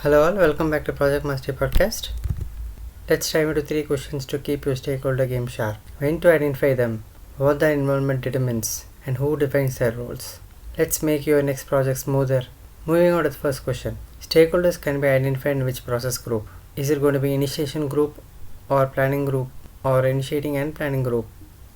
Hello all, welcome back to Project Mastery Podcast. Let's dive into 3 questions to keep your stakeholder game sharp. When to identify them, what their involvement determines, and who defines their roles. Let's make your next project smoother. Moving on to the first question. Stakeholders can be identified in which process group? Is it going to be initiation group or planning group or initiating and planning group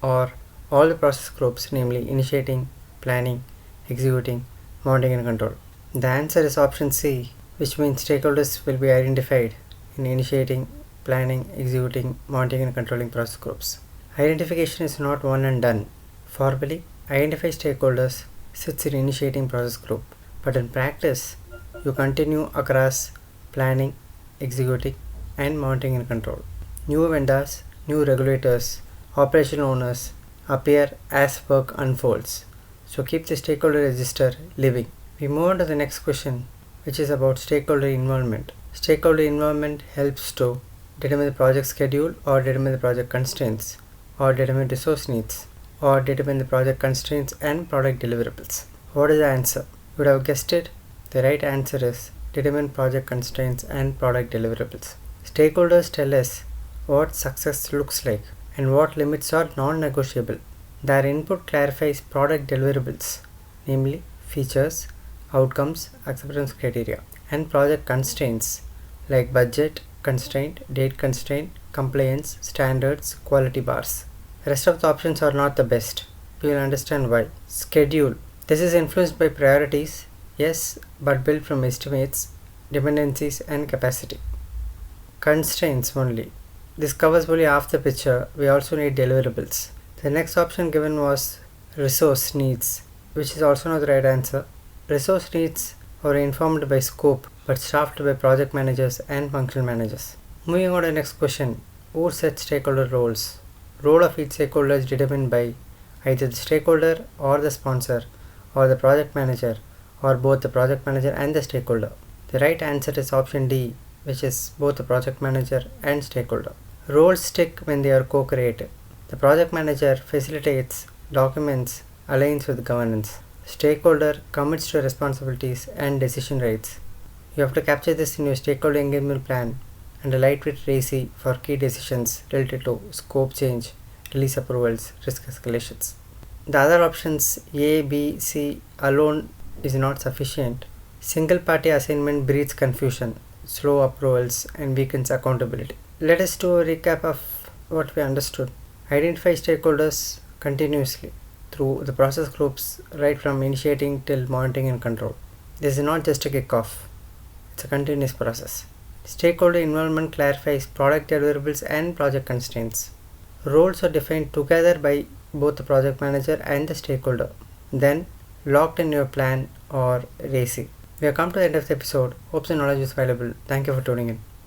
or all the process groups, namely initiating, planning, executing, monitoring and control? The answer is option C, which means stakeholders will be identified in initiating, planning, executing, monitoring and controlling process groups. Identification is not one and done. Formally, identify stakeholders sits in initiating process group, but in practice, you continue across planning, executing and monitoring and control. New vendors, new regulators, operational owners appear as work unfolds. So keep the stakeholder register living. We move on to the next question, which is about stakeholder involvement. Stakeholder involvement helps to determine the project schedule or determine the project constraints or determine resource needs or determine the project constraints and product deliverables. What is the answer? You would have guessed it. The right answer is determine project constraints and product deliverables. Stakeholders tell us what success looks like and what limits are non-negotiable. Their input clarifies product deliverables, namely features, outcomes, acceptance criteria, and project constraints like budget constraint, date constraint, compliance, standards, quality bars. The rest of the options are not the best. We will understand why. Schedule. This is influenced by priorities, yes, but built from estimates, dependencies, and capacity. Constraints only. This covers only half the picture. We also need deliverables. The next option given was resource needs, which is also not the right answer. Resource needs are informed by scope but staffed by project managers and functional managers. Moving on to the next question. Who sets stakeholder roles? Role of each stakeholder is determined by either the stakeholder or the sponsor or the project manager or both the project manager and the stakeholder. The right answer is option D, which is both the project manager and stakeholder. Roles stick when they are co-created. The project manager facilitates, documents, aligns with governance. Stakeholder commits to responsibilities and decision rights. You have to capture this in your stakeholder engagement plan and a lightweight RACI for key decisions related to scope change, release approvals, risk escalations. The other options A, B, C alone is not sufficient. Single party assignment breeds confusion, slow approvals and weakens accountability. Let us do a recap of what we understood. Identify stakeholders continuously through the process groups right from initiating till monitoring and control. This is not just a kickoff, it's a continuous process. Stakeholder involvement clarifies product deliverables and project constraints. Roles are defined together by both the project manager and the stakeholder, then locked in your plan or RACI. We have come to the end of the episode. Hope the knowledge is valuable. Thank you for tuning in.